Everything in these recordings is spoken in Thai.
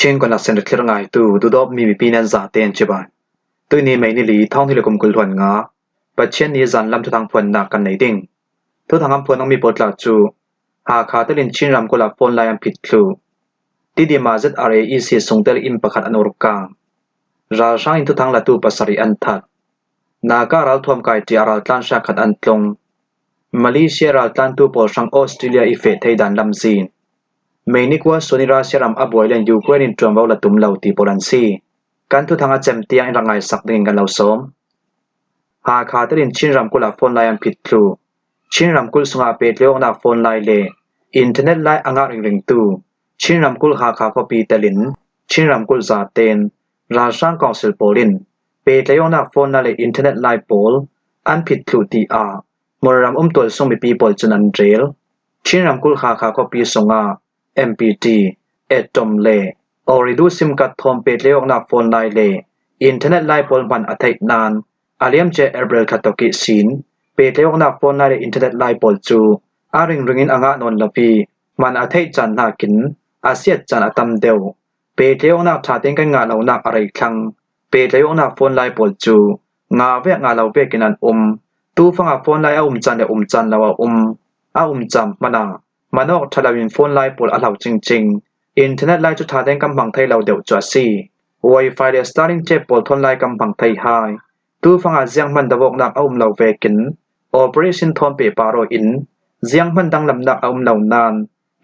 Chen kon laksen de kler ngai tu du dop mi pi nan za ten che ba tu ni mai ni li thong thi le kum kul thon nga pa chen ni zan lam thu thang phon na kan nei ding thu thang am phon ong mi pot la chu ha kha te lin chin ram ko la phon lai am phit thlu ti di ma zet are e si sung tel im pakhat anur ka ra sang in thu thang la tu pasari an that na ka ral thom kai ti aral tlan sha khat an tlong Malaysia ral tlan tu pol sang Australia i fe thei dan lam zin Meinikwa sonira seram aboilen Ukraine in trombaw la tumlaw ti polansi kan thu thanga chem tiang in rangai sak ding kan law som ha kha terin chinram kula phone lai am phit thlu chinram kul sunga pe tleong na phone lai le internet lai anga ring tu chinram kul ha kha copy telin chinram kul za ten ra sang council polin pe tleong na phone na le internet lai pol an phit thlu ti a moram tol song mi people chunan trail chinram kul ha kha copy songa MPT Atom le Oridu sim card thom pe leong na phone lai le internet lai pol ban athai nan aliam che April khatoki sin pe leong na phone lai le internet lai pol chu aring ringin anga non lapi man athai chan na kin asiat chan atam deu pe leong na tha teng kan nga lo nak arai thlang pe leong na phone lai pol chu nga ve nga lo pe kinan tu fanga phone lai a chan le chan lawa a cham mana manok thalawin phone lai pol alaw ching internet lai chu tha teng kam bang thai law deu chwa si wifi le starting che pol thon lai kam bang thai hai tu fanga jiang man dawok nak law vekin operation thom pe paro in jiang man dang lam nak law nan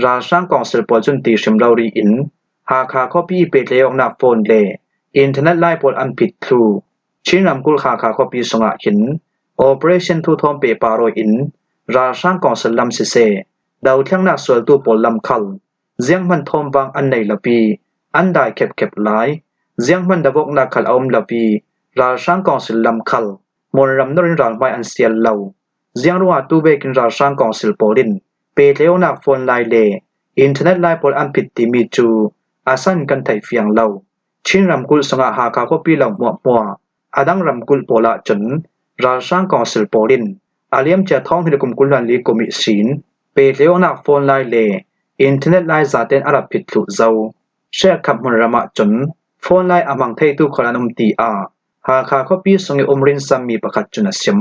ra sang council pol chun ti sim law ri in ha kha copy pe leong na phone le internet lai pol an phit thlu chinram kul kha copy songa hin operation thu thom pe paro in ra sang council lam si se dau thlang na sol tu pol lam khal jiang man thom wang an nei lapi an dai khep lai jiang man dawok na khal lapi ra sang council lam khal mon ram norin ral mai an sial law jiang ruwa tu be kin ra sang council polin pe leong na phone lai le internet lai pol an phit ti mi chu asan kan thai fiang law chinram kul sanga ha kha copy law mo adang ram kul pola chun ra sang council polin aliam cha thong hi kum kul lan li komi sin pe leong na phone lai le internet lai za ten arab phit thlu zo she khap mun rama chun phone lai amang thei tu kholanum ti a ha kha copy songi umrin sammi pakhat chuna sim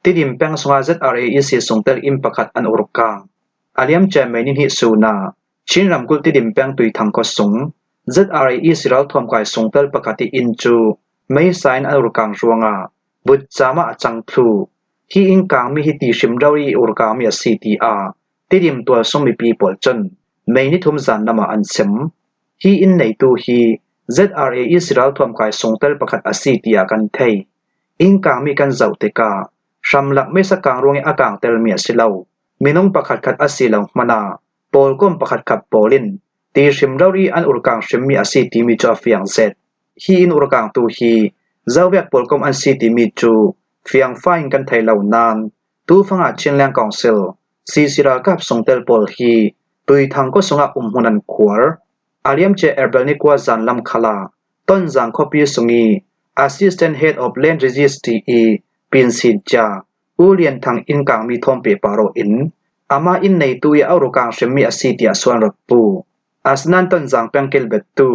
tidim peng songa ZRAEC songtel im pakhat an urka aliam cha menin hi suna chinram kul tidim peng tui thang ko sung ZRAEC ral thom kai songtel pakhati inchu mai sign an urkang ruanga but chama achang thlu hi in kang mi hi ti sim rawi urka mi CTA tidim to somi people chun mai ni thum zan nama an sem hi in nei tu hi ZRAE siral thom kai songtel pakhat CTA kan thei in kang mi kan zaute ka shamlak me sa kang rongi akang tel mi asilaw minong pakhat khat asilaw mana polkom pakhat khat polin ti sim rawi an urkang sim mi CT mi cho fiang zet hi in urkang tu hi zawek polkom an CT mi chu fiang fain kan thai law nan tu fanga chinlang council sisira kap songtel pol hi tui thang ko songa hunan khwar aliam che erbel ni kwa zan lam khala ton jang copy sungi assistant head of land registry pin sin cha ulian thang in kang mi thom pe paro in ama in nei tu ya auru kang shemi asitia swan rapu asnan ton jang pengkel betu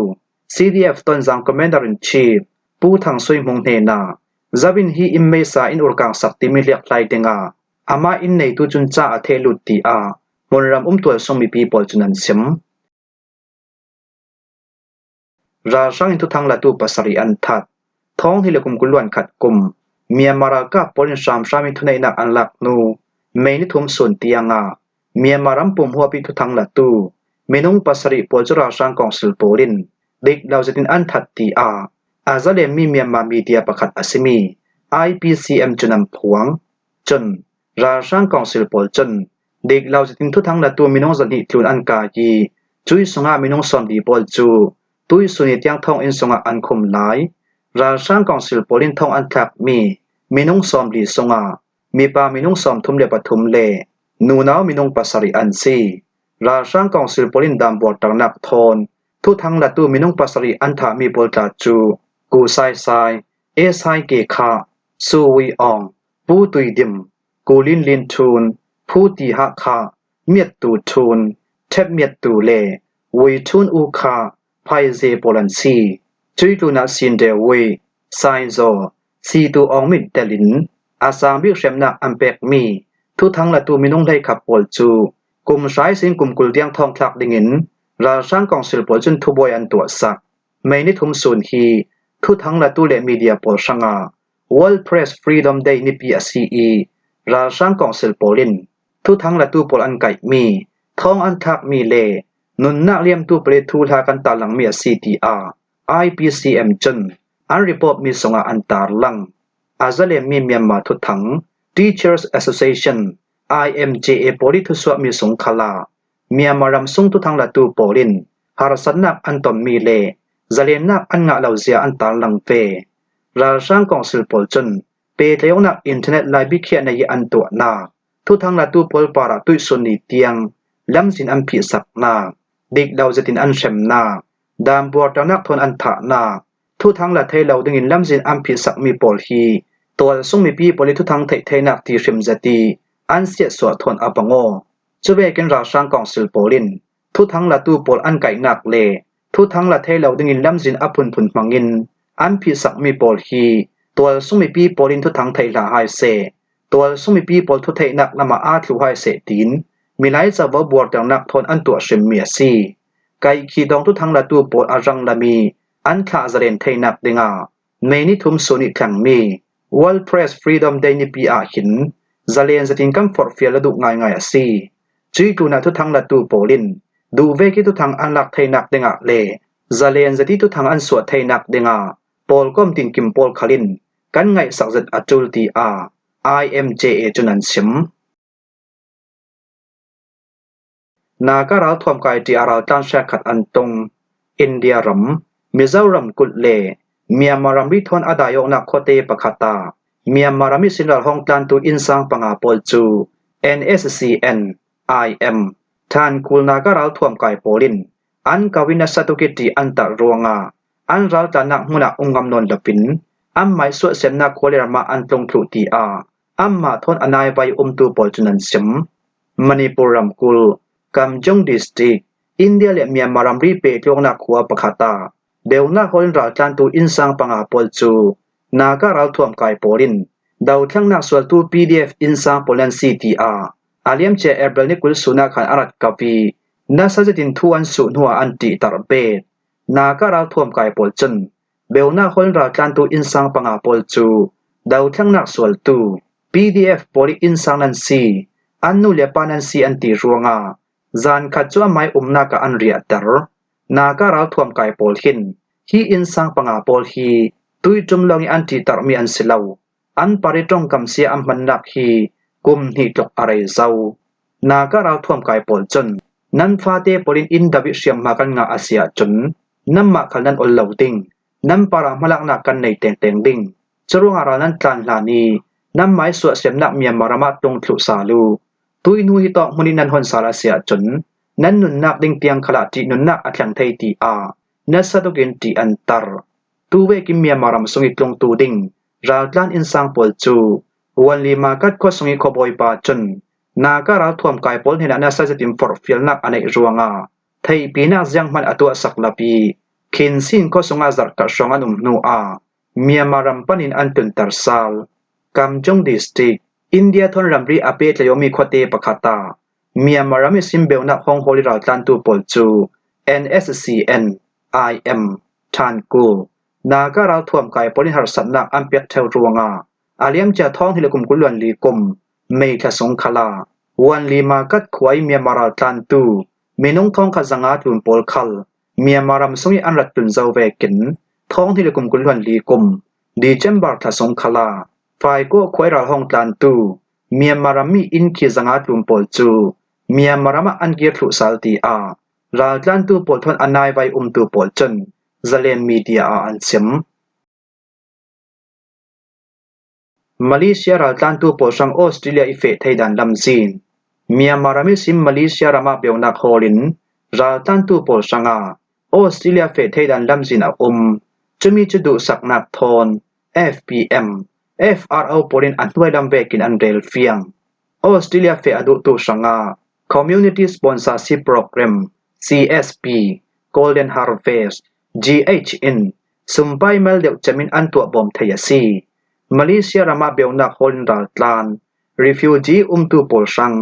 CDF ton jang commander in chief pu thang soi mong ne na zabin hi imme sa in urkang sakti mi liak lai denga ama in nei tu chun cha athe lutti a monram tol somi people chunan sim ra sang in tu thang la tu pasari an that thong hi lekum kulwan khat kum Myanmar ka polin shami thunai nak an lak nu mai ni thum sun tianga Myanmaram pum huapi tu thang la tu menung pasari polchura sang council polin dik lauzetin an that ti a azale mi Myanmar media pakhat asimi IPCM chunam phuang chun ra sang council pol chun dik lauzetin thu thang la tu minong zani thlun an ka yi chui songa minong som di pol chu tui suni tiang thong in songa an khum lai ra sang council polin thong an thak mi minong som li songa mi pa minong som thum le pathum le nu naw minong pasari an si ra sang council polin dam bor tarnak thon thu thang la tu minong pasari an tha mi pol ta chu ku sai sai ke kha su wi ong pu tui dim kulin lin thun phu ti ha kha miet tu thun เทบเมียดตูเลวยทุนอูคาไพเซโปลันซีจุยตูนาซินเดวยไซโซซีตูอองมิดเตลินอาซามบิเรมนักอัมเปกมีทุทั้งละตูมินงได้ขับปอลจูกุมสายสิงกุมกุลเตียงทองคลักดิงินราช่างกองศิลปจุนทุบอยอันตัวสักไม่นิทุมสุนฮีทุทั้งละตูเลมีเดียปอลชังา World Press Freedom Day นิปีอาซีอีราช่างกองศิลปลินทุทั้งละตูปอลอันไก่มีทองอันทักมีเลนุนนักเลียมตูเปรทูลากันตาลังมี CTR IPCM จนอันรีพอร์ตมีสงอันตาลังอาซาเลมีเมียนมาทุทั้ง Teachers Association IMJA ปอลิทุสวมีสงคลาเมียมารำสุงทุทั้งละตูปอลินหารสันนักอันตอนมีเลซาเลนักอันงะเหล่าเสียอันตาลังเฟราช่างกองศิลปจนเปเตยนักอินเทอร์เน็ตไลบิเคียในอันตัวนาทุทั้งละตูปอลปาระตุยสุนีเตียงลำสินอันผิสักนาดิกเหล่าจะตินอันเชมนาดามบัวตานักทนอันถานาทุทั้งละเทเหล่าดึงินลำสินอันผิสักมีปอลฮีตัวส่งมีปีปอลิทุทั้งเทนักตีเชมจตีอันเสียสวทนอัปงโอจะเวกินราช่างกองศิลปลินทุทั้งละตูปอลอันไก่นักเลทุทั้งละเทเหล่าดึงินลำสินอัพุนพุนมังงินอันผิสักมีปอลฮีตัวส่งมีปีปอลินทุทั้งเทลาไฮเซตัวส่งมีปีปอลทุเทนักนำมาอาทุไฮเซตินมีหลายจะว่าบวชดังนักทนอันตัวเชมเมียซีไก่ขีดองทุทั้งละตูปอลอารังละมีอันขาจะเรนเทนักดิงาเมนิทุมสุนิขังมี World Press Freedom Day นิปีอาหินซาเลนจะตินกัมฟอร์เฟียละดุง่ายๆซีจุยตูนาทุทั้งละตูปอลินดูเวกิทุทั้งอันลักเทนักดิงาเลซาเลนจะติทุทั้งอันสวดเทนักดิงาปอลก้มตินกิมปอลคาลินกันไงสักจัดอัจุลตีอา IMJA จุนันชิมนาการาทวมกายที่อาราตันแชขัดอันตงอินเดียรัมมิซารัมกุลเลเมียมารัมวิทอนอดายกนักโคเตปคาตาเมียมารัมิสินลห้องตันตูอินสังปังอาปอลจู NSCN IM ท่านกุลนาการาทวมกายโปลินอันกวินาสตุกิติอันตรวงาอันรัลตานักมุนักองกำนนดปินอัมไม่สวดเสมนักโคเลรามาอันตรงทุตีอาอัมมาทนอนายไปตูปอลจุนันซิมมณีปุรัมกุลกัมจงดิสตริกอินเดียและเมียนมารัมรีเปตลงนักขัวปะคาตาเดวนักคนรัลตันตูอินสังปังอาปอลจูนาการาทวมกายโปลินดาวทั้งนักสวดตู PDF อินสังโปลัน CTR อาเลียมเจเอเบลนิกุลสุนักขันอารัดกาฟีนาซาจตินทวนสุนหัวอันติตารเบดนาการาทวมกายโปลจนเบลนักคนรัลตันตูอินสังปังอาปอลจูดาวทั้งนักสวดตู PDF โปลิอินสังนันซีอันนูเลปานันซีอันติรวงาจานขัดจัวไม่นักอันเรียดร์นาการาทวมกายโปลหินฮีอินสังปังอาปอลฮีตุยจุมลองอันติตารมีอันสิลาวอันปริตรงกำเสียอัมมันนักฮีกุมหิตกอะไรเจ้านาการาทวมกายโปลจนนันฟาเตโปลินอินดาวิเชียมมากันงาอาเซียจนนัมมาขันนันอลลาวดิงนัมปารามาลักนักกันในเต็งเต็งดิงจรวงอารานันตันลานีนัมไม้สวดเสมนักเมียนมารามาตรงทุสาลูตุยนูฮิตอกมุนินันฮอนสาราเสียจนนั้นนุนนักดิงเตียงขลาตินุนนักอัคลังไทตีอานัสตุกินตีอันตร์ตูเวกิเมียนมารามสงิตลงตูดิงราดลานอินสังปอลจูวันลีมากัดก็สงิขบอยปาจนนาการาทวมกายปอลเห็นนัสจะติมฟอร์ฟิลนักอันเอรวงาไทยปีนักยังมันอตัวสักลาปีคินสินก็สงอาจักกะชงอนุมนูอาเมียนมารามปันินอันตุนตร์ซาลกัมจงดิสตริกอินเดียทนรัมรีอาเปตเลยมีโคเตปะคาตาเมียนมารามิซิมเบลนักฮองโฮลิราตันตูปอลจู NSCN IM ทานกูนาการาทวมกายปอลิหารสันนักอันเปียกเทวรวงาอาเลียมจะท้องที่เลกุมกุลวนลีกุมเมฆสงขลาวันลีมากัดขวายเมียนมาราตันตูเมนงท้องขจังอาตุนปอลคัลเมียนมารามสงอันรัดตุนเจ้าเวกินท้องที่เลกุมกุลวนลีกุมดีเจมบาร์ทสงขลาฝ่ายก็ขวายราห้องตันตูเมียนมารามีอินคีจังอาตุนปอลจูเมียนมารามาอันเกียรทุสาลตีอาราตันตูปอลทนอันนายไวตูปอลจนซาเลนมีเดียอันซิมมาเลเซียราตันตูปอลชังออสเตรเลียอิเฟไทยดันลำซีนเมียนมารามิซิมมาเลเซียรามาเปียวนักฮอลินราตันตูปอลชังอาออสเตรเลียเฟไทยดันลำซีนจะมีจุดดูสักนักทอน FPM FRO ปอลินอันไว้ลำเวกินอันเดลเฟียงออสเตรเลียเฟอดุตูชังอา Community Sponsorship Program CSP Golden Harvest GHN สุมไปเมลเดียวจะมินอันตัวบอมทยาซีมาเลเซียรามาเบลนักฮอลดัลตลาน Refugee ตูโปลชัง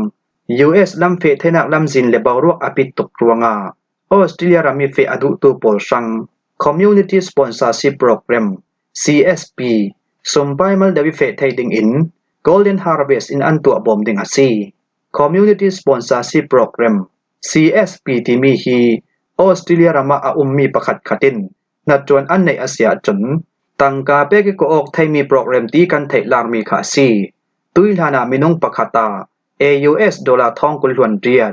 US ลำเฟเทนักลำจินเลบารวกอภิตกรวงาออสเตรเลียรามีเฟอดุตูโปลชัง Community Sponsorship Program CSP สุมไปเมลเดวิเฟไทยดิงอิน Golden Harvest อินอันตัวบอมดิงอาซี Community Sponsorship Program CSP ที่มีฮีออสเตรเลียรามามีประคัดขัดินนัดจวนอันในอาเซียจนตังกาเปกก็ออกไทยมีโปรแกรมที่กันไทยลาร์มีขาซีตุยลานามินงประคตา AUS ดอลลาร์ทองกุลหวนเรียด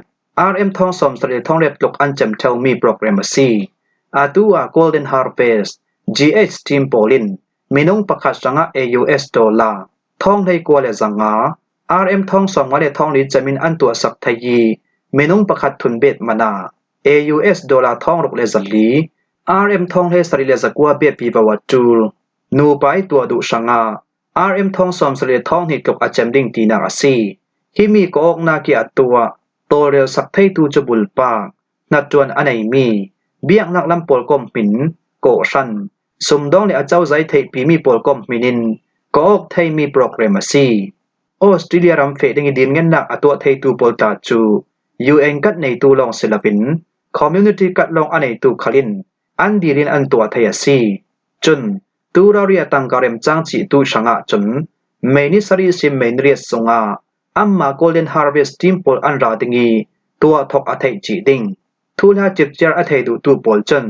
RM ทองสมสรีทองเรียบลกอันจำเท่ามีโปรแกรมซีอาตัว Golden Harvest GH Team Polin มินงประคัดสัง AUS ดอลลาร์ทองไทยกัวเลสัง RM ทองสมเลทองลิจมินอันตัวสักไทยมินงประคัดทุนเบ็ดมานา AUS ดอลลาร์ทองรกเลสัลี RM ทองเฮสริเลสกัวเบียปีบวัจูลนูไปตัวดุสัง RM ทองสมสรีทองหิตกอาเจมดิงตีนาซีฮิมีก็ออกนาเกียตัวโตเรลสักไทตูจบุลปากนัดจวนอันไหนมีเบียกนักลำปอลกอมปินโกชันสมดองในอาเจ้าใจไทยปีมีปอลกอมมินินก็ออกไทยมีโปรแกรมซีออสเตรเลียรำเฟดิงดินเงินนักอตัวไทยตูปอลตาจู UN กัดในตูลองศิลปิน Community กัดลองอันไหนตูคลินอันดีรินอันตัวไทยซีจนตูราเรียตังการเรมจางจีตูชังอาจนเมนิสรีซิมเมนเรียสงอาอัมมา Golden Harvest Team ปอลอันราดิงีตัวทอกอาไทยจีดิงทูลาจิบเจออาไทยดูตูปอลจน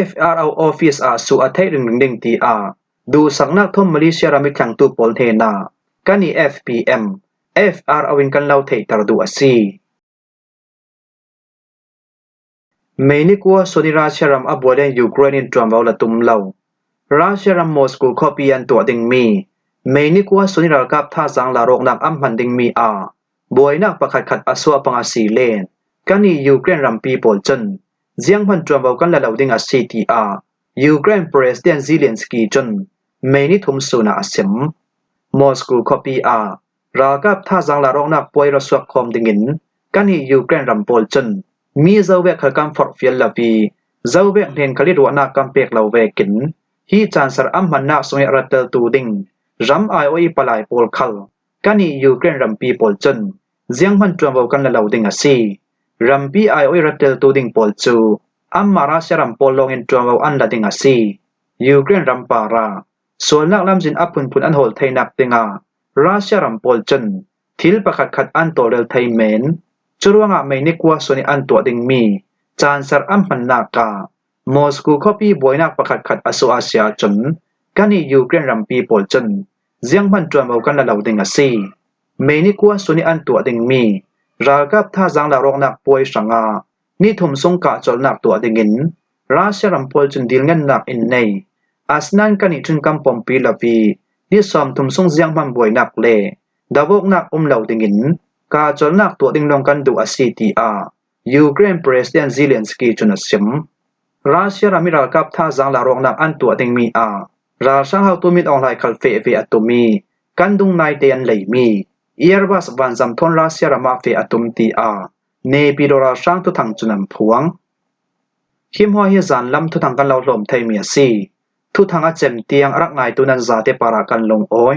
FRO Office อาสูอาไทยดิงตีอาดูสังนักทมมาเลเซียรามิขังตูปอลเทนากันนี่ FPM FRO วินกันเล่าไทยตรดูอาซีเมนิกัวโซนิราเชรัมอับวเดนยูเครนินจวมวาลตุมเลาราเชรัมมอสโกคอปียันตัวดิงมีเมนิกัวโซนิรากับท่าสังลารกนักอัมพันดิงมีบวยนักประคัดขัดอสวปังอาซีเลนกันนี่ยูเครนรัมปีโปลจนเจียงพันจวมวากันละลาวดิงอาซีทียูเครนประธานซิเลนสกีจนเมนิทุมสุนาอาเซมมอสโกคอปีรากับท่าสังลารกนักป่วยรสวกคอมดิงินกันนี่ยูเครนรัมโปลจนมีเจ้าเวกขกำฟอร์ฟิลลาวีเจ้าเวกเห็นคลิรวนากัมเปกลาเวกินฮีจานสร์อัมมันนาสงยรัตเตลตูดิงรัมไอโออีปลายโปลคัลกันนี่ยูเครนรัมปีโปลจนเจียงพันจวมวกันละลาวดิงอาซีรัมปีไอโออีรัตเตลตูดิงโปลจูอัมมาราเซรัมโปลลงอินจวมวอันละดิงอาซียูเครนรัมปาราส่วนนักลำจินอัพพุนอันโฮลไทยนักดิงราเซรัมโปลจนทิลประคัดขัดอันโตเรลไทยเมนจรวงไม่นิกว่าส่วนอันตัวดิงมีจานสร์อัมพันนากามอสโกคอปีบวยนักประคัดขัดอโซอาเซียจนกันนี่ยูเครนรัมปีโปลจนเจียงพันจวมเอากันละลาวดิงอาซีไม่นิกว่าส่วนอันตัวดิงมีรากับท่าจังละรองนักป่วยสังนี่ทุ่มสงกะจนนักตัวดิงินราเชรัมโปลจนดิลเงินนักอินในอาสนันกันนี่จึงกำปอมปีลาวีนี่สอมทุ่มสงเจียงพันบวยนักเล่ดาวกนักลาวดิงินกาจนนักตัวดิงลงกันดูอาซีทียูเครนประธานซิเลนสกีจุนสิมรัสเซียรามิรากับท่าจังลารองนักอันตัวดิงมีราช่างเฮาตุมิดออนไลน์คัลเฟเฟอตุมีกันดุงนายเตียนเลยมีเอียร์บัสวันซัมทอนรัสเซียรามาเฟอตุมตีเนปิโดราช่างทุทังจุนันพวงคิมฮอยจันลำทุทังกันเราลมไทยเมียซีทุทังอาเจมเตียงรักไงตุนันซาเตปารากันลงโอย